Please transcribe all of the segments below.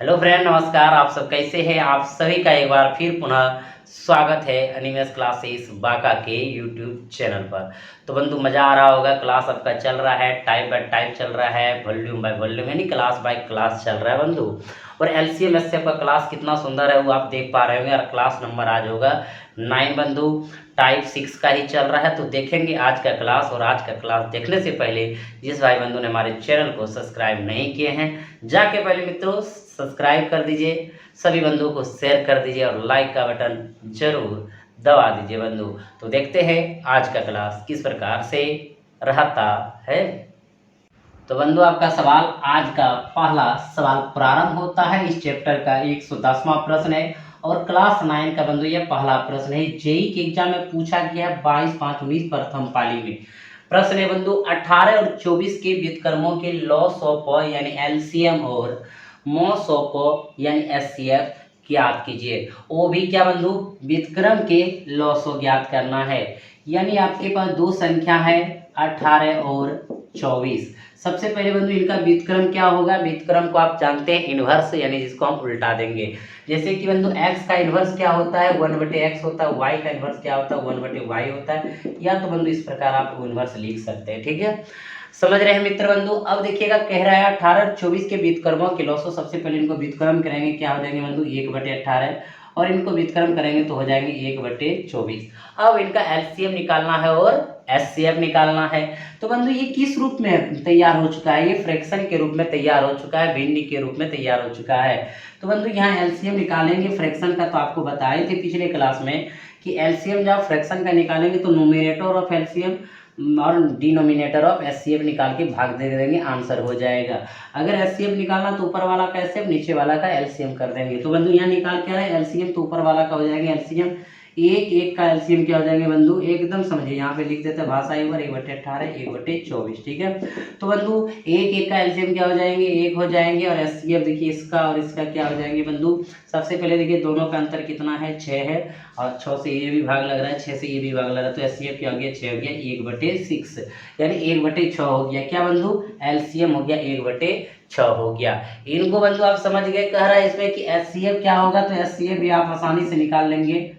Hello friend, नमस्कार। आप सब कैसे हैं? आप सभी का एक बार फिर पुनः स्वागत है एनिमेस क्लासेस बाका के यूट्यूब चैनल पर। तो बंधु, मज़ा आ रहा होगा। क्लास आपका चल रहा है, टाइप बाय टाइप चल रहा है, वॉल्यूम बाय वॉल्यूम यानी क्लास बाय क्लास चल रहा है बंधु। और एलसीएम एससीएफ का क्लास कितना सुंदर है वो आप देख पा रहे होंगे। और क्लास नंबर आज होगा 9 बंधु। टाइप 6 का ही चल रहा है, तो देखेंगे आज का क्लास। और आज का क्लास देखने से पहले जिस भाई बंधु ने हमारे चैनल को सब्सक्राइब नहीं किए हैं, जाके पहले मित्रों सब्सक्राइब कर दीजिए, सभी बंधुओं को शेयर कर दीजिए और लाइक का बटन जरूर दबा दीजिए बंधु। तो देखते हैं आज का क्लास किस प्रकार से रहता है। तो बंधु, आपका सवाल, आज का पहला सवाल प्रारंभ होता है। इस चैप्टर का 110वां प्रश्न है और क्लास 9 का बंधु यह पहला प्रश्न है। जेई के एग्जाम में पूछा गया 22/5/19 प्रथम पाली में। प्रश्न है बंधु, 18 और 24 के व्युत्क्रमों के लॉस ऑफ यानी एलसीएम और मॉस ऑफ यानी एचसीएफ ज्ञात कीजिए। वो भी क्या बंधु, व्युत्क्रम के लॉस को ज्ञात करना है। यानी आपके पास दो संख्या है 18 और 24। सबसे पहले बंधु इनका व्युत्क्रम क्या होगा। व्युत्क्रम को आप जानते हैं इनवर्स, यानी जिसको हम उल्टा देंगे। जैसे कि बंधु x का इनवर्स क्या होता है, 1/x होता है। y का इनवर्स क्या होता है, 1/y होता है। या तो बंधु इस प्रकार आप इनवर्स लिख सकते हैं। ठीक है, समझ रहे हैं मित्र बंधु। अब देखिएगा, कह रहा है 18 और 24 के व्युत्क्रमों के लॉसो। सबसे पहले इनको व्युत्क्रम करेंगे, क्या हो जाएंगे बंधु, 1/18 और इनको व्युत्क्रम करेंगे तो हो जाएंगे 1/24। अब इनका एलसीएम निकालना है और एचसीएफ निकालना है। तो बंधु ये किस रूप में तैयार हो चुका है, ये फ्रैक्शन के रूप में तैयार हो चुका है, भिन्न के रूप में तैयार हो चुका है। तो बंधु यहाँ एलसीएम निकालेंगे फ्रैक्शन का, तो आपको बताए थे पिछले क्लास में कि एलसीएम जब फ्रैक्शन का निकालेंगे तो न्यूमरेटर ऑफ एलसीएम और डिनोमिनेटर ऑफ एचसीएफ निकाल के भाग दे देंगे, आंसर हो जाएगा। अगर एचसीएफ निकालना तो ऊपर वाला का एचसीएफ, नीचे वाला का एलसीएम कर देंगे। तो बंधु यहाँ निकाल क्या है, एलसीएम, तो ऊपर वाला का हो जाएगा एलसीएम, एक का एलसीएम क्या हो जाएंगे बंधु, एकदम समझिए यहाँ पे लिख देते हैं भाषा एक बार, 1/18 1/24। ठीक है, तो बंधु एक का एलसीएम क्या हो जाएंगे, 1 हो जाएंगे। और एचसीएफ देखिए इसका और इसका क्या हो जाएंगे बंधु। सबसे पहले देखिए दोनों का अंतर कितना है, 6 है। और 6 से ये भी भाग लग रहा है, 6 से ये भी भाग लग रहा है, तो एचसीएफ क्या हो गया, 6 हो गया, 1/6 यानी 1/6 हो गया। क्या बंधु, एलसीएम हो गया 1/6 हो गया। इनको बंधु आप समझ गए। कह रहा है इसमें कि एचसीएफ क्या होगा, तो एचसीएफ भी आप आसानी से निकाल लेंगे।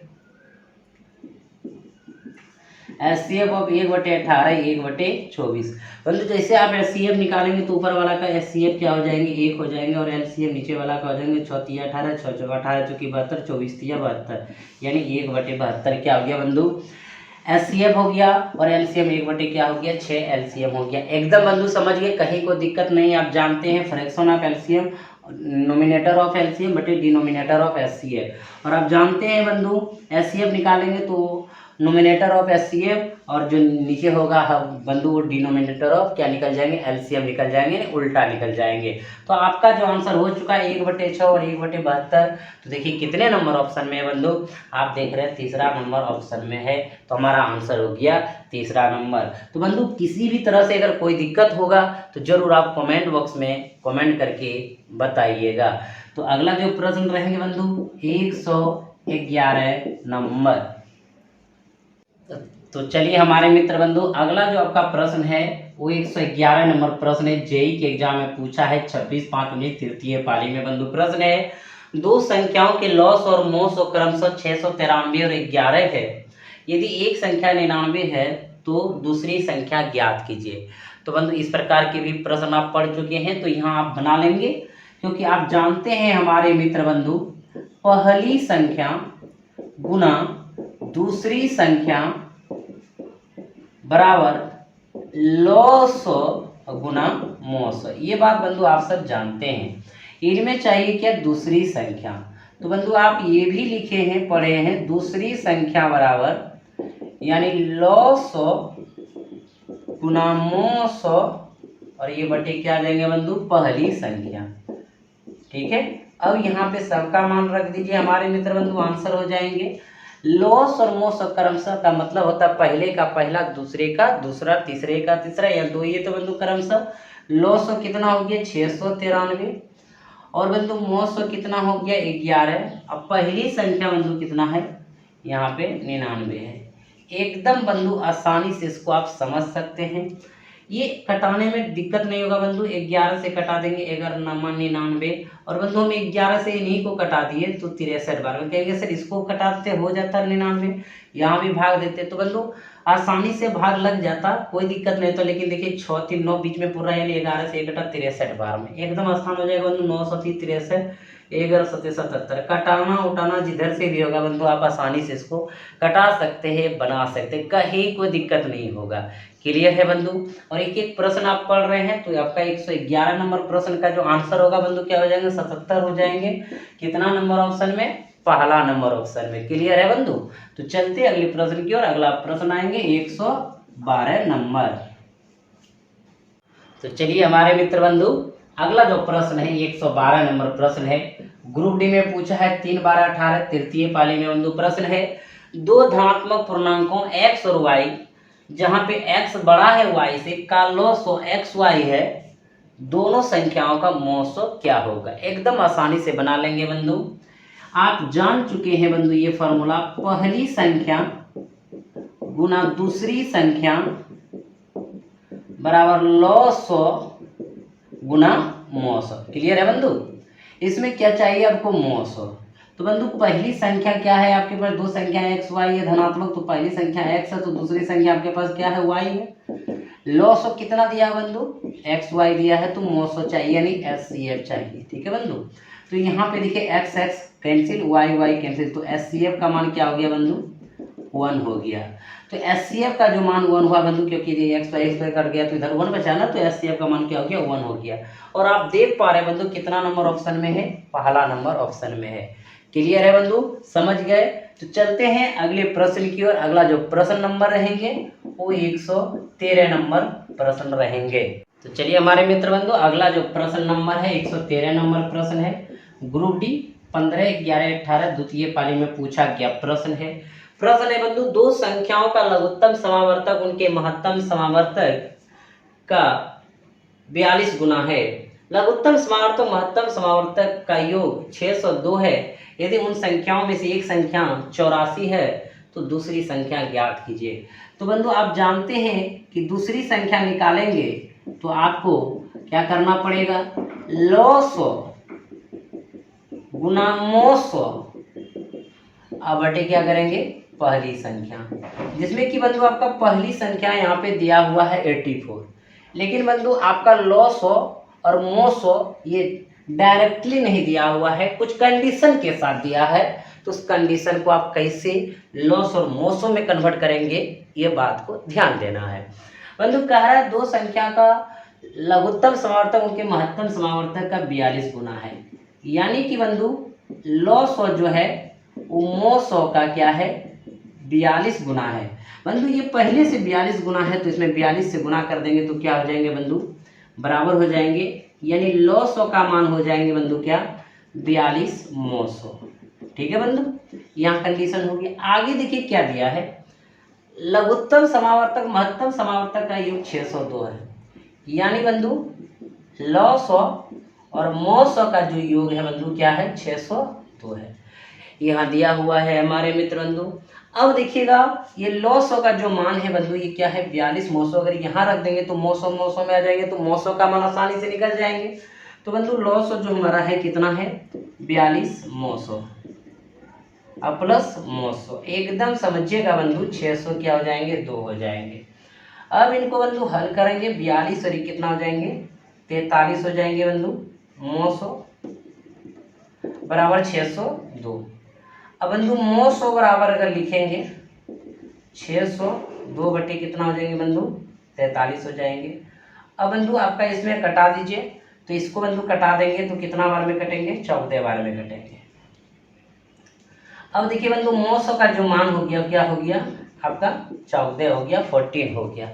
HCF of 1/18 1/24। बंधु जैसे आप एचसीएफ निकालेंगे तो ऊपर वाला का एचसीएफ क्या हो जाएंगे, 1 हो जाएंगे। और एलसीएम नीचे वाला का हो जाएंगे 6 3 18, 6 4 18 चौकी 72, 24 3 72 यानी 1/72 क्या हो गया बंधु, एचसीएफ हो गया। और एलसीएम 1 क्या हो गया, 6 एलसीएम हो गया। एकदम बंधु समझ गए, कहीं को दिक्कत नहीं। आप जानते हैं fraction of LCM nominator of LCM बटे डिनोमिनेटर ऑफ एचसीएफ। और आप जानते हैं बंधु एचसीएफ निकालेंगे तो नोमिनेटर ऑफ एचसीएफ और जो नीचे होगा बंधु वो डिनोमिनेटर ऑफ क्या निकल जाएंगे, एलसीएम निकल जाएंगे, उल्टा निकल जाएंगे। तो आपका जो आंसर हो चुका है 1/6 और 1/72। तो देखिए कितने नंबर ऑप्शन में है बंधु, आप देख रहे हैं तीसरा नंबर ऑप्शन में है। तो हमारा आंसर हो गया तीसरा नंबर। तो बंधु किसी भी तरह से अगर कोई दिक्कत होगा तो जरूर आप कमेंट बॉक्स में कमेंट करके बताइएगा। तो अगला जो प्रश्न रहेंगे बंधु 111 नंबर। तो चलिए हमारे मित्र बंधु, अगला जो आपका प्रश्न है वो 111 नंबर प्रश्न है। जेई के एग्जाम में पूछा है 26/5/19 तृतीय पाली में बंधु। प्रश्न है, दो संख्याओं के लॉस और मोस और क्रमशः 693 और 11 है। यदि एक संख्या 99 है तो दूसरी संख्या ज्ञात कीजिए। तो बंधु इस प्रकार के भी प्रश्न आप पढ़ चुके हैं, तो यहाँ आप बना लेंगे, क्योंकि आप जानते हैं हमारे मित्र बंधु पहली संख्या गुना दूसरी संख्या बराबर लॉस गुना मोस। ये बात बंधु आप सब जानते हैं। इनमें चाहिए क्या, दूसरी संख्या। तो बंधु आप ये भी लिखे हैं, पढ़े हैं, दूसरी संख्या बराबर यानी लॉस गुना मोस और ये बटे क्या देंगे बंधु, पहली संख्या। ठीक है, अब यहाँ पे सबका मान रख दीजिए हमारे मित्र बंधु, आंसर हो जाएंगे। लॉस और मोस क्रमशः का मतलब होता है पहले का पहला, दूसरे का दूसरा, तीसरे का तीसरा, या दो। ये तो बंधु क्रमशः लॉस कितना हो गया 693 और बंधु मोस कितना हो गया 11। अब पहली संख्या बंधु कितना है, यहाँ पे 99 है। एकदम बंधु आसानी से इसको आप समझ सकते हैं। ये कटाने में दिक्कत नहीं होगा बंधु, 11 से कटा देंगे 11 99 और बंधु हम 11 से इन्हीं को कटा दिए तो 63 बार में कहेंगे सर इसको कटाते हो जाता 99, यहाँ भी भाग देते तो बंधु आसानी से भाग लग जाता, कोई दिक्कत नहीं। तो लेकिन देखिए 6 3 9 बीच में पूरा यानी 11 से 1 कटा 63 बार में एकदम आसान हो जाएगा बंधु। 9 सौ 63 11 सत्ते 77, कटाना उठाना जिधर से भी होगा बंधु आप आसानी से इसको कटा सकते हैं, बना सकते हैं, कहीं कोई दिक्कत नहीं होगा। क्लियर है बंधु। और एक एक प्रश्न आप पढ़ रहे हैं तो आपका 111 नंबर प्रश्न का जो आंसर होगा बंधु क्या हो जाएंगे 77 हो जाएंगे। कितना नंबर ऑप्शन में, पहला नंबर ऑप्शन में। क्लियर है बंधु। तो चलते अगले प्रश्न की ओर। अगला प्रश्न आएंगे 112 नंबर। तो चलिए हमारे मित्र बंधु अगला जो प्रश्न है 112 नंबर प्रश्न है। ग्रुप डी में पूछा है 3 12 18 तृतीय पाली में बंधु प्रश्न है। दो धनात्मक पूर्णांकों x और y, जहां पे x बड़ा है y से का लॉग एक्स वाई है, दोनों संख्याओं का मौसो क्या होगा। एकदम आसानी से बना लेंगे बंधु। आप जान चुके हैं बंधु ये फॉर्मूला, पहली संख्या गुना दूसरी संख्या बराबर लॉग गुना मौसो। क्लियर है बंधु। इसमें क्या चाहिए आपको, मौसो। तो बंधु पहली संख्या क्या है आपके पास, दो संख्या एक्स वाई है धनात्मक, तो पहली संख्या एक्स है तो दूसरी संख्या आपके पास क्या है, वाई है। लॉग कितना दिया बंधु, एक्स वाई दिया है तो मौसो चाहिए यानी एचसीएफ चाहिए। ठीक है बंधु। तो यहाँ पे देखिए X X cancel, Y Y cancel, तो एचसीएफ का मान क्या हो गया बंधु, 1 हो गया। तो एचसीएफ का जो मान 1 हुआ बंधु, क्योंकि ये एक्स वाई कट गया तो इधर 1 बचा ना, तो एचसीएफ का मान क्या हो गया, 1 हो गया। और आप देख पा रहे हैं बंधु कितना नंबर ऑप्शन में है, पहला नंबर ऑप्शन में है। क्लियर है बंधु, समझ गए। तो चलते हैं अगले प्रश्न की ओर। अगला जो प्रश्न नंबर रहेंगे वो 113 नंबर प्रश्न रहेंगे। तो चलिए हमारे मित्र बंधु अगला जो प्रश्न नंबर है 113 नंबर प्रश्न है। ग्रुप डी 15 11 18 द्वितीय पाली में पूछा गया प्रश्न है। प्रश्न है बंधु, दो संख्याओं का लघुत्तम समावर्तक उनके महत्तम समावर्तक का 42 गुना है। लघुत्तम समावर्तक महत्तम समावर्तक का योग 602 है। यदि उन संख्याओं में से एक संख्या 84 है तो दूसरी संख्या ज्ञात कीजिए। तो बंधु आप जानते हैं कि दूसरी संख्या निकालेंगे तो आपको क्या करना पड़ेगा, लॉग गुना मौसो अब बटे क्या करेंगे, पहली संख्या, जिसमें कि बंधु आपका पहली संख्या यहाँ पे दिया हुआ है 84, लेकिन बंधु आपका लॉग और मौसो ये डायरेक्टली नहीं दिया हुआ है, कुछ कंडीशन के साथ दिया है। तो उस कंडीशन को आप कैसे लॉग और मौसो में कन्वर्ट करेंगे ये बात को ध्यान देना है। बंधु कह रहा है दो संख्या का लघुत्तम समावर्तक उनके महत्तम समावर्तक का 42 गुना है, यानी कि बंधु लॉग जो है वो मौसो का क्या है, 42 गुना है। बंधु ये पहले से 42 गुना है तो इसमें 42 से गुना कर देंगे तो क्या हो जाएंगे बंधु, बराबर हो जाएंगे, यानी लॉग का मान हो जाएंगे बंधु क्या, 42 मौसो। ठीक है बंधु, यहाँ कंडीशन होगी। आगे देखिए क्या दिया है, लघुत्तम समावर्तक महत्तम समावर्तक का योग 602 है, यानी बंधु लॉग और मौसो का जो योग है बंधु क्या है, 602 है। यहाँ दिया हुआ है हमारे मित्र बंधु। अब देखिएगा ये लॉग का जो मान है बंधु ये क्या है, 42 मौसो। अगर यहाँ रख देंगे तो मौसो मौसो में आ जाएंगे तो मौसो का मान आसानी से निकल जाएंगे। तो बंधु लॉग जो हमारा है कितना है, 42 मौसो अब प्लस मौसो, एकदम समझिएगा बंधु 600 क्या हो जाएंगे, 2 हो जाएंगे। अब इनको बंधु हल करेंगे, 42 और कितना हो जाएंगे, 43 हो जाएंगे बंधु मौसो बराबर 602। अब बंधु मौसो बराबर अगर लिखेंगे 602 बटे कितना हो जाएंगे बंधु, 43 हो जाएंगे। अब बंधु आपका इसमें कटा दीजिए, तो इसको बंधु कटा देंगे तो कितना बार में कटेंगे, 14 बार में कटेंगे। अब देखिए बंधु मौसो का जो मान हो गया क्या हो गया आपका, 14 हो गया, 14 हो गया।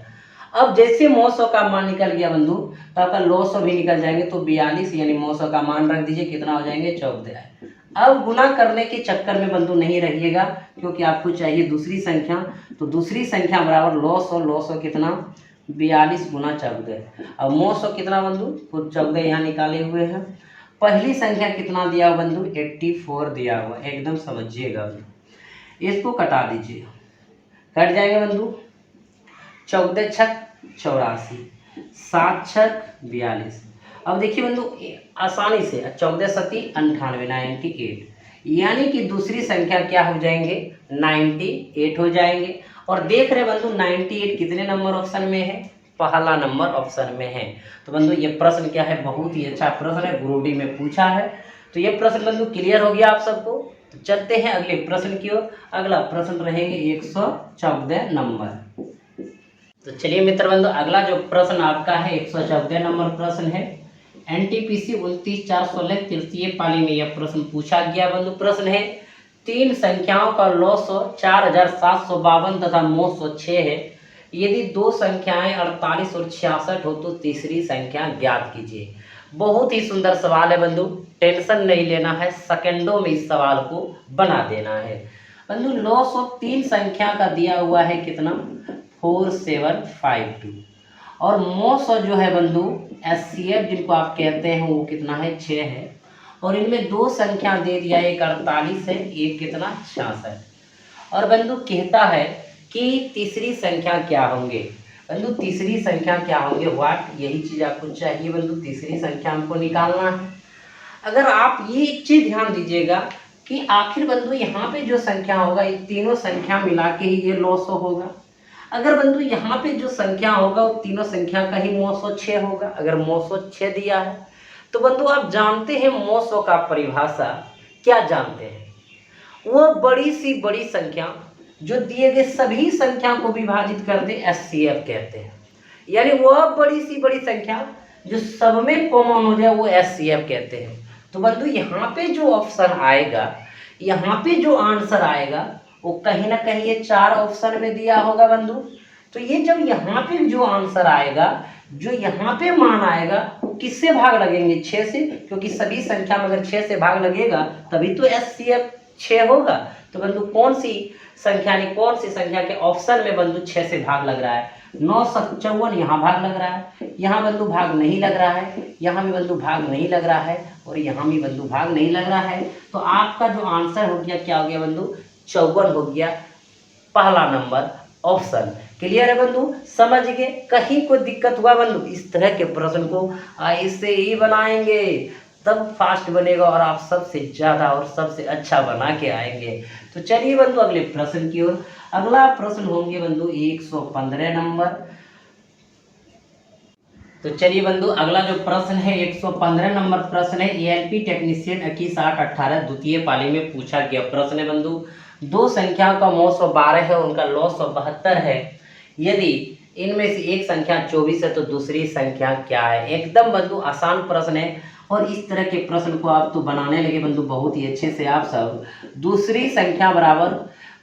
अब जैसे मौसो का मान निकल गया बंधु तो आपका लॉग भी निकल जाएंगे, तो 42 यानी मौसो का मान रख दीजिए, कितना हो जाएंगे, 14। अब गुना करने के चक्कर में बंधु नहीं रहिएगा, क्योंकि आपको चाहिए दूसरी संख्या, तो दूसरी संख्या बराबर लॉग कितना, 42 गुना 14। अब मौसो कितना बंधु, खुद 14 यहाँ निकाले हुए हैं। पहली संख्या कितना दिया हुआ बंधु, 84 दिया हुआ, एकदम समझिएगा। इसको कटा दीजिए, कट जाएंगे बंधु, 14 छक 84, 7 छक 42। अब देखिए बंधु आसानी से 14 सती 98 98, यानी कि दूसरी संख्या क्या हो जाएंगे 98 हो जाएंगे। और देख रहे बंधु 98 कितने नंबर ऑप्शन में है, पहला नंबर ऑप्शन में है। तो बंधु ये प्रश्न क्या है, बहुत ही अच्छा प्रश्न है, ग्रुप डी में पूछा है। तो ये प्रश्न बंधु क्लियर हो गया आप सबको। तो चलते हैं अगले प्रश्न की ओर। अगला प्रश्न रहेंगे 114 नंबर। तो चलिए मित्र बंधु अगला जो प्रश्न आपका है 114 नंबर प्रश्न है। एनटीपीसी 29/416 तृतीय पाली में यह प्रश्न पूछा गया बंधु। प्रश्न है तीन संख्याओं का लॉस 4752 तथा 906 है। यदि दो संख्याएं 48 और 66 हो तो तीसरी संख्या ज्ञात कीजिए। बहुत ही सुंदर सवाल है बंधु, टेंशन नहीं लेना है, सेकंडों में इस सवाल को बना देना है बंधु। लॉस ऑफ तीन संख्या का दिया हुआ है कितना 4752 और 900 जो है बंधु एचसीएफ जिनको आप कहते हैं वो कितना है 6 है। और इनमें दो संख्या दे दिया, एक 48 है, एक कितना 66। और बंधु कहता है कि तीसरी संख्या क्या होंगे। बंधु तीसरी संख्या क्या होंगे, व्हाट, यही चीज आपको चाहिए बंधु, तीसरी संख्या हमको निकालना है। अगर आप ये एक चीज ध्यान दीजिएगा कि आखिर बंधु यहाँ पे जो संख्या होगा ये तीनों संख्या मिला के ही ये 900 होगा। अगर बंधु यहाँ पे जो संख्या होगा वो तीनों संख्या का ही 906 होगा। अगर 906 दिया है तो बंधु आप जानते हैं 900 का परिभाषा क्या जानते हैं, वो बड़ी सी बड़ी संख्या जो दिए गए सभी संख्या को विभाजित कर दे एचसीएफ कहते हैं। यानी वह बड़ी सी बड़ी संख्या जो सब में कॉमन हो जाए वो एचसीएफ कहते हैं। तो बंधु यहाँ पे जो ऑप्शन आएगा, यहाँ पे जो आंसर आएगा वो कहीं ना कहीं ये 4 ऑप्शन में दिया होगा बंधु। तो ये जब यहाँ पे जो आंसर आएगा, जो यहाँ पे मान आएगा वो किससे भाग लगेंगे 6 से, क्योंकि सभी संख्या में अगर 6 से भाग लगेगा तभी तो एचसीएफ 6 होगा। तो बंधु कौन सी संख्या के ऑप्शन में बंधु 6 से भाग लग रहा है, 954 यहाँ भाग लग रहा है, यहाँ बंधु भाग नहीं लग रहा है, यहाँ भी बंधु भाग नहीं लग रहा है और यहाँ भी बंधु भाग नहीं लग रहा है। तो आपका जो आंसर हो गया क्या हो गया बंधु 54 हो गया, पहला नंबर ऑप्शन। क्लियर है बंधु, समझ गए। कहीं कोई दिक्कत हुआ बंधु इस तरह के प्रश्न को ऐसे ही बनाएंगे तब फास्ट बनेगा और आप सबसे ज़्यादा और सबसे अच्छा बना के आएंगे। तो चलिए बंधु अगले प्रश्न की ओर। अगला प्रश्न होंगे बंधु 115 नंबर। तो चलिए बंधु अगला जो प्रश्न है 115 नंबर प्रश्न है। एएलपी टेक्नीशियन 21/8/18 द्वितीय पाली में पूछा गया प्रश्न है बंधु। दो संख्याओं का 912 है, उनका 972 है। यदि इनमें से एक संख्या 24 है तो दूसरी संख्या क्या है। एकदम बंधु आसान प्रश्न है और इस तरह के प्रश्न को आप तो बनाने लगे बंधु बहुत ही अच्छे से आप सब। दूसरी संख्या बराबर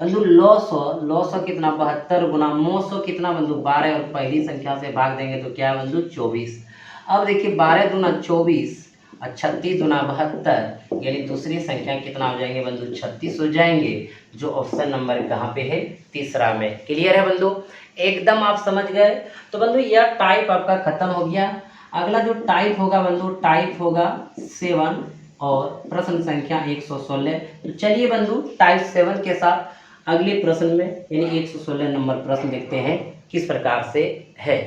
बंधु 900 कितना 72 गुना 900 कितना बंधु 12 और पहली संख्या से भाग देंगे तो क्या बंधु 24। अब देखिए 12 दूना 24 और 36 दूना 72, यानी दूसरी संख्या कितना हो जाएंगे बंधु 36 हो जाएंगे, जो ऑप्शन नंबर कहाँ पे है तीसरा में। क्लियर है बंधु, एकदम आप समझ गए। तो बंधु यह टाइप आपका खत्म हो गया। अगला जो टाइप होगा बंधु टाइप होगा 7 और प्रश्न संख्या 116। तो चलिए बंधु टाइप 7 के साथ अगले प्रश्न में यानी 116 नंबर प्रश्न देखते हैं किस प्रकार से है।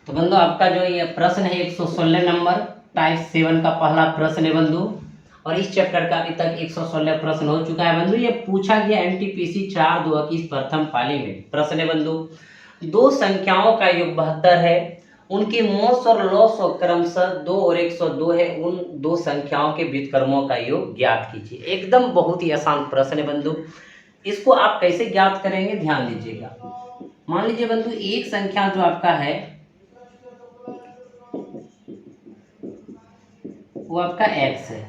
तो बंधु आपका जो ये प्रश्न है 116 नंबर टाइप 7 का पहला प्रश्न है बंधु। और इस चैप्टर का अभी तक 116 प्रश्न हो चुका है बंधु। ये पूछा गया एनटीपीसी 4/2 प्रथम पाली में। प्रश्न है बंधु दो संख्याओं का योग 72 है, उनके मोस और लॉस और क्रमशः 2 और 102 है, उन दो संख्याओं के व्युत्क्रमों का योग ज्ञात कीजिए। एकदम बहुत ही आसान प्रश्न है बंधु। इसको आप कैसे ज्ञात करेंगे ध्यान दीजिएगा। मान लीजिए बंधु एक संख्या जो आपका है वो आपका x है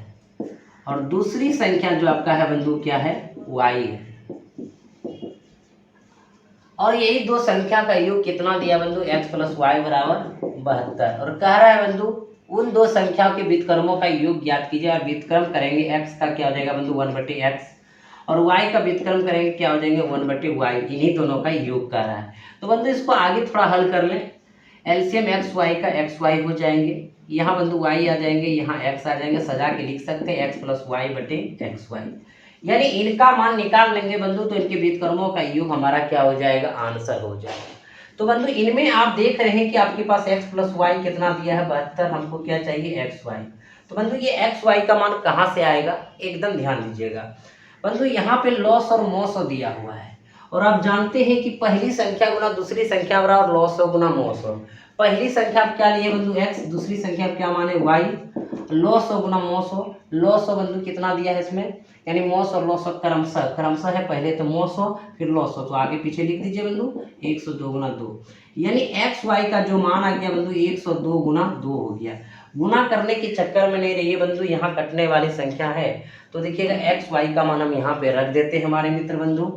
और दूसरी संख्या जो आपका है बंधु क्या है y है। और यही दो संख्या का योग कितना दिया बंधु x + y बराबर 72। और कह रहा है बंधु उन दो संख्याओं के व्युत्क्रमों का योग ज्ञात कीजिए। और व्युत्क्रम करेंगे x का क्या हो जाएगा बंधु 1/x और y का व्युत्क्रम करेंगे क्या हो जाएंगे 1/y। इन्हीं दोनों का योग कर रहा है। तो बंधु इसको आगे थोड़ा हल कर लें। एलसीएम एक्स वाई का xy हो जाएंगे, यहाँ बंधु y आ जाएंगे, यहाँ x आ जाएंगे, सजा के लिख सकते हैं x + y/xy। यानी इनका मान निकाल लेंगे बंधु तो इनके व्युत्क्रमों का योग हमारा क्या हो जाएगा आंसर हो जाएगा। तो बंधु इनमें आप देख रहे हैं कि आपके पास x प्लस वाई कितना दिया है 72, हमको क्या चाहिए एक्स वाई। तो बंधु ये एक्स वाई का मान कहाँ से आएगा, एकदम ध्यान दीजिएगा बंधु, यहाँ पे लॉस और मोसो दिया हुआ है और आप जानते हैं कि पहली संख्या गुना दूसरी संख्या बराबर लॉस गुना मोसो। पहली संख्या आप क्या लिए बंधु x, दूसरी संख्या आप क्या माने y, लॉस गुना मोसो। लॉस बंधु कितना दिया है इसमें, यानी मोस और लॉस क्रमशः, क्रमशः है पहले तो मोसो फिर लॉसो, तो आगे पीछे लिख दीजिए बंधु 102 गुना 2, यानी एक्स वाई का जो मान आ गया बंधु 102 गुना 2 हो गया। गुना करने के चक्कर में नहीं रहिए बंधु, यहाँ कटने वाली संख्या है तो देखिएगा एक्स वाई का मान हम यहाँ पे रख देते हैं हमारे मित्र बंधु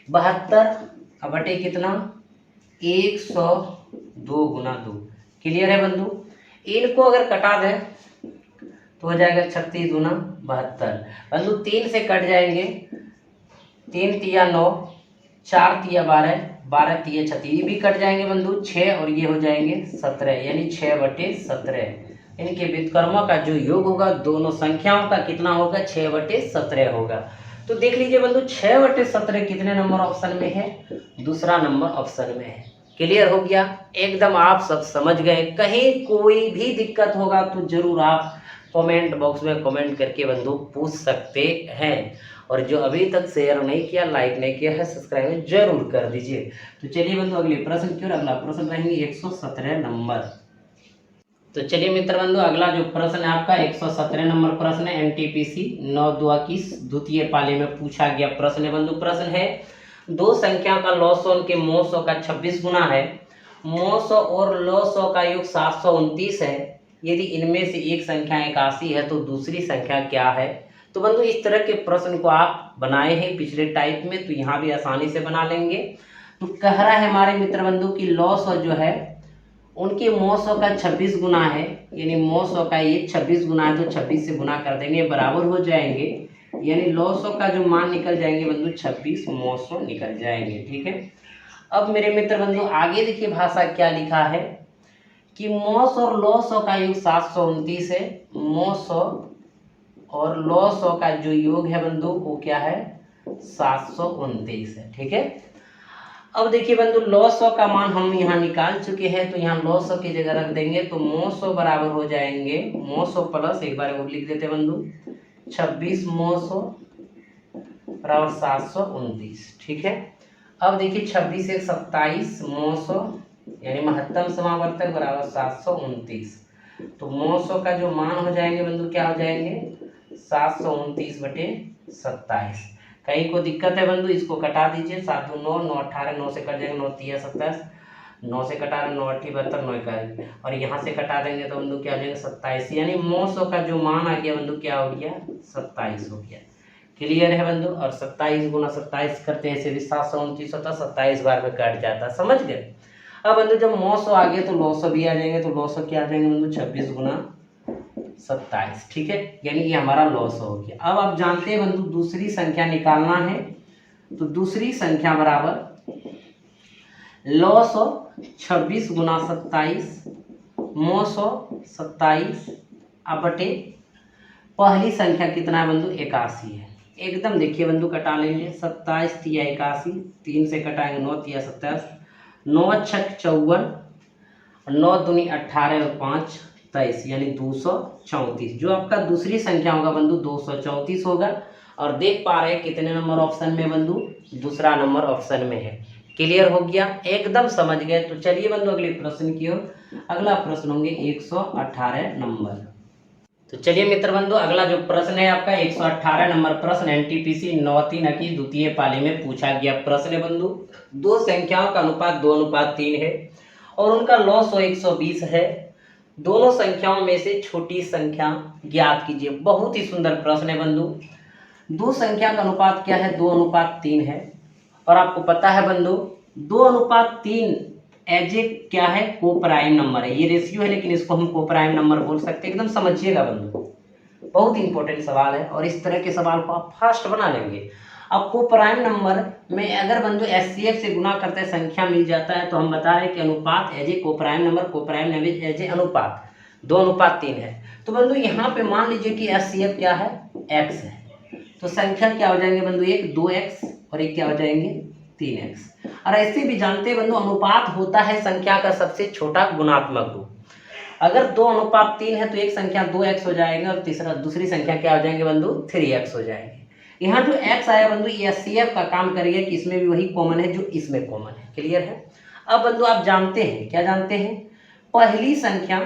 72 बटे कितना 102 गुना 2। क्लियर है बंधु, इनको अगर कटा दें तो हो जाएगा 36 गुना 72। बंधु 3 से कट जाएंगे, 3 तिया 9, 4 तिया 12, 12 तिया 36, ये भी कट जाएंगे बंधु 6 और ये हो जाएंगे 17, यानी 6 बटे 17। इनके व्युत्क्रमों का जो योग होगा दोनों संख्याओं का कितना होगा 6 बटे 17 होगा। तो देख लीजिए बंधु 6 बटे 17 कितने नंबर ऑप्शन में है, दूसरा नंबर ऑप्शन में है। क्लियर हो गया, एकदम आप सब समझ गए। कहीं कोई भी दिक्कत होगा तो जरूर आप कमेंट बॉक्स में कमेंट करके बंधु पूछ सकते हैं, और जो अभी तक शेयर नहीं किया, लाइक नहीं किया है, सब्सक्राइब जरूर कर दीजिए। तो चलिए बंधु अगले प्रश्न की ओर, अगला प्रश्न रहेंगे 117 नंबर। तो चलिए मित्र बंधु अगला जो प्रश्न है आपका 117 नंबर प्रश्न है, एनटीपीसी 9 की द्वितीय पाली में पूछा गया प्रश्न है बंधु। प्रश्न है दो संख्या का लॉसो के मोसो का 26 गुना है, मोसो और लॉसो का योग 729 है, यदि इनमें से एक संख्या 81 है तो दूसरी संख्या क्या है। तो बंधु इस तरह के प्रश्न को आप बनाए हैं पिछले टाइप में, तो यहाँ भी आसानी से बना लेंगे। तो कह रहा है हमारे मित्र बंधु की लॉसो जो है उनके मोसो का 26 गुना है, यानी मोसो का ये 26 गुना है तो 26 से गुना कर देंगे, बराबर हो जाएंगे, यानी लॉसो का जो मान निकल जाएंगे बंधु 26 मोसो निकल जाएंगे। ठीक है, अब मेरे मित्र बंधु आगे देखिए भाषा क्या लिखा है कि मोस और लॉसो का योग 729 है, मोसो और लॉसो का जो योग है बंधु वो क्या है 729 है। ठीक है, अब देखिए बंधु लॉसो का मान हम यहाँ निकाल चुके हैं, तो यहाँ लॉसो की जगह रख देंगे तो मोसो बराबर हो जाएंगे, मोसो प्लस एक बार और लिख देते बंधु 26 मोसो बराबर 729। ठीक है, अब देखिए 26 एक 27 मोसो यानी महत्तम समावर्तक बराबर 729, तो मोसो का जो मान हो जाएंगे बंधु क्या हो जाएंगे 729 बटे 27। कहीं को दिक्कत है बंधु इसको कटा दीजिए, 7 2 9 9 18, 9 से कट जाएंगे 9 3 27, 9 से कटा रहे 9 8 72, 9 का और यहाँ से कटा देंगे तो बंधु क्या हो जाएंगे 27, यानी मोसो का जो मान आ गया बंधु क्या हो गया 27 हो गया। क्लियर है बंधु, और 27 गुना 27 करते हैं, ऐसे भी 729 होता, 27 बार में कट जाता, समझ गए। अब बंधु जब मोसो आ गए तो लॉसो भी आ जाएंगे, तो लॉसो क्या आ जाएंगे बंधु 26 गुना 27। ठीक है, यानी ये हमारा लॉसो हो गया। अब आप जानते हैं बंधु दूसरी संख्या निकालना है, तो दूसरी संख्या बराबर लॉसो 26 गुना 27 मोसो 27 अब बटे पहली संख्या कितना है बंधु 81 है। एकदम देखिए बंधु कटा लेंगे, 27 तिया 81, 3 से कटाएंगे 9 तिया 27, 9 छक 54, 9 दूनी 18 और 5 23, यानी 234। जो आपका दूसरी संख्या होगा बंधु 234 होगा, और देख पा रहे हैं कितने नंबर ऑप्शन में बंधु, दूसरा नंबर ऑप्शन में है। क्लियर हो गया, एकदम समझ गए। तो चलिए बंधु अगले प्रश्न की ओर, अगला प्रश्न होंगे 118 नंबर। तो चलिए मित्र बंधु अगला जो प्रश्न है आपका 118 नंबर प्रश्न, एनटीपीसी 9-3 की द्वितीय पाली में पूछा गया प्रश्न है बंधु। दो संख्याओं का अनुपात 2:3 है और उनका लॉस 120 है। दोनों संख्याओं में से छोटी संख्या ज्ञात कीजिए। बहुत ही सुंदर प्रश्न है बंधु। दो संख्या का अनुपात क्या है 2:3 है, और आपको पता है बंधु 2:3 एज ए क्या है को प्राइम नंबर है। ये रेशियो है लेकिन इसको हम को प्राइम नंबर बोल सकते हैं। एकदम समझिएगा बंधु, बहुत इंपॉर्टेंट सवाल है और इस तरह के सवाल को आप फास्ट बना लेंगे। अब को प्राइम नंबर में अगर बंधु एचसीएफ से गुना करते संख्या मिल जाता है तो हम बता रहे हैं कि अनुपात एज ए को प्राइम नंबर, को प्राइम नंबर एज ए अनुपात 2:3 है। तो बंधु यहाँ पे मान लीजिए कि एचसीएफ क्या है x है, तो संख्या क्या हो जाएंगे बंधु एक 2x और एक क्या हो जाएंगे 3x। और ऐसे भी जानते हैं बंधु, अनुपात होता है संख्या का सबसे छोटा गुणात्मक रूप। अगर 2:3 है तो एक संख्या 2x हो जाएगा और दूसरी संख्या क्या हो जाएंगे बंधु, 3x हो जाएंगे। यहाँ जो x आया बंधु, ये HCF का काम करेगा कि इसमें भी वही कॉमन है जो इसमें कॉमन है। क्लियर है। अब बंधु आप जानते हैं, क्या जानते हैं, पहली संख्या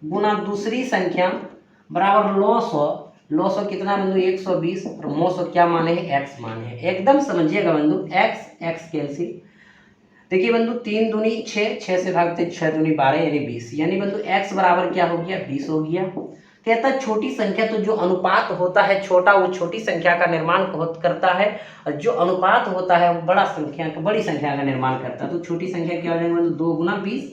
गुना दूसरी संख्या बराबर लॉस हो कितना बंधु, 120, और मोस क्या माने हैं, x माने हैं। एकदम समझिएगा बंधु, x कैंसिल। देखिए बंधु 3 दूनी 6, 6 से भागते 6 दूनी 12 यानी 20, यानी बंधु x बराबर क्या हो गया, 20 हो गया। कहता है छोटी संख्या, तो जो अनुपात होता है छोटा वो छोटी संख्या का निर्माण करता है, और जो अनुपात होता है वो बड़ी संख्या का निर्माण करता है। तो छोटी संख्या क्या हो जाएगी बंधु, 2 गुना 20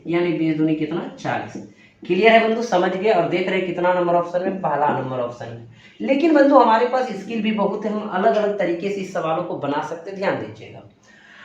यानी 20 दूनी कितना, 40। क्लियर है बंधु, समझ गए। और देख रहे कितना नंबर ऑप्शन में, पहला नंबर ऑप्शन में। लेकिन बंधु हमारे पास स्किल भी बहुत है, हम अलग अलग तरीके से इस सवालों को बना सकते हैं। ध्यान दीजिएगा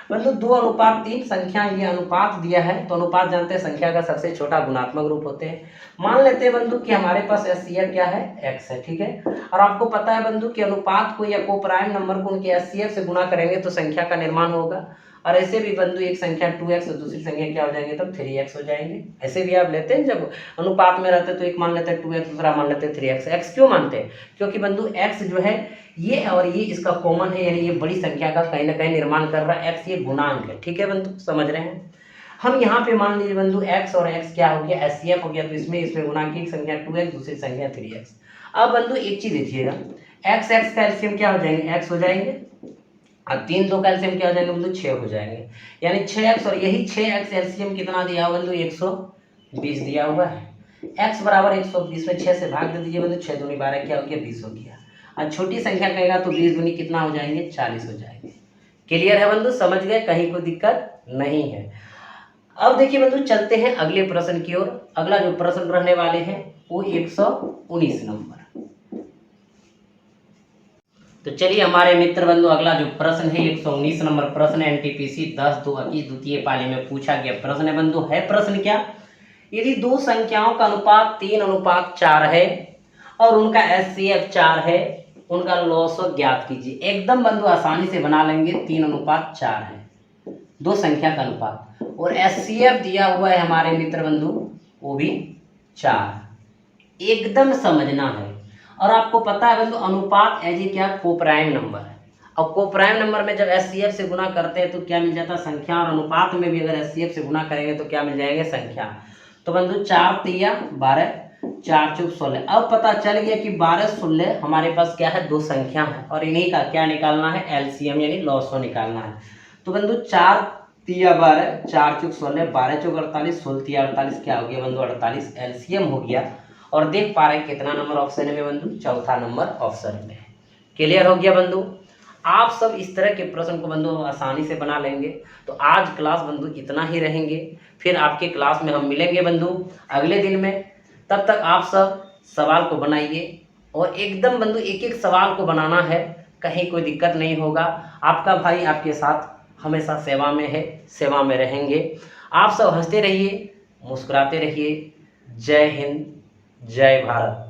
बंधु, 2:3 संख्या, ये अनुपात दिया है, तो अनुपात जानते हैं संख्या का सबसे छोटा गुणात्मक रूप होते हैं। मान लेते हैं बंधु कि हमारे पास HCF क्या है, x है, ठीक है। और आपको पता है बंधु कि अनुपात को या कोप्राइम नंबर को उनके HCF से गुणा करेंगे तो संख्या का निर्माण होगा। और ऐसे भी बंधु एक संख्या 2x और दूसरी संख्या क्या हो जाएंगे, तब 3x हो जाएंगे। ऐसे भी आप लेते हैं, जब अनुपात में रहते हैं तो एक मान लेते हैं 2x, दूसरा मान लेते हैं 3x। x क्यों मानते हैं, क्योंकि बंधु x जो है ये और ये इसका कॉमन है, यानी ये बड़ी संख्या का कहीं ना कहीं निर्माण कर रहा है। x ये गुणांक है, ठीक है बंधु, समझ रहे हैं। हम यहाँ पे मान लीजिए बंधु x और x क्या हो गया, HCF हो गया, तो इसमें गुणांक की संख्या 2x, दूसरी संख्या 3x। अब बंधु एक चीज देखिएगा, x का एलसीएम क्या हो जाएंगे, x हो जाएंगे, और 3 2 का एलसीएम क्या हो जाएंगे बंधु, 6 हो जाएंगे, यानी 6x। और यही 6x एलसीएम कितना दिया हुआ बंधु, 120 दिया हुआ है। x बराबर 120 में 6 से भाग दे दीजिए बंधु, 6 दूनी 12 क्या हो गया, 20 हो गया। और छोटी संख्या कहेगा तो 20 दूनी कितना हो जाएंगे, 40 हो जाएंगे। क्लियर है बंधु, समझ गए, कहीं कोई दिक्कत नहीं है। अब देखिए बंधु चलते हैं अगले प्रश्न की ओर। अगला जो प्रश्न रहने वाले हैं वो 119 नंबर। तो चलिए हमारे मित्र बंधु, अगला जो प्रश्न है 119 नंबर प्रश्न है, NTPC 10/2 द्वितीय पाली में पूछा गया प्रश्न है बंधु। है प्रश्न क्या, यदि दो संख्याओं का अनुपात 3:4 है और उनका HCF 4 है, उनका लॉस ज्ञात कीजिए। एकदम बंधु आसानी से बना लेंगे, 3:4 है दो संख्या का अनुपात, और HCF दिया हुआ है हमारे मित्र बंधु वो भी 4। एकदम समझना है। और आपको पता है बंधु अनुपात एज ए क्या, कोप्राइम नंबर है। और कोप्राइम नंबर में जब HCF से गुना करते हैं तो क्या मिल जाता है, संख्या। और अनुपात में भी अगर HCF से गुना करेंगे तो क्या मिल जाएंगे, संख्या। तो बंधु 4 3 12, 4 4 16। अब पता चल गया कि 12 16 हमारे पास क्या है, दो संख्या है, और इन्हीं का क्या निकालना है, LCM यानी लॉसो निकालना है। तो बंधु 4 3 12, 4 4 16, 12 4 48, 16 3 48 क्या हो गया बंधु, 48 LCM हो गया। और देख पा रहे हैं कितना नंबर ऑप्शन में बंधु, चौथा नंबर ऑप्शन में है। क्लियर हो गया बंधु। आप सब इस तरह के प्रश्न को बंधु आसानी से बना लेंगे। तो आज क्लास बंधु इतना ही रहेंगे, फिर आपके क्लास में हम मिलेंगे बंधु अगले दिन में। तब तक आप सब सवाल को बनाइए, और एकदम बंधु एक एक सवाल को बनाना है, कहीं कोई दिक्कत नहीं होगा। आपका भाई आपके साथ हमेशा सेवा में है, सेवा में रहेंगे। आप सब हंसते रहिए, मुस्कुराते रहिए। जय हिंद, जय भारत।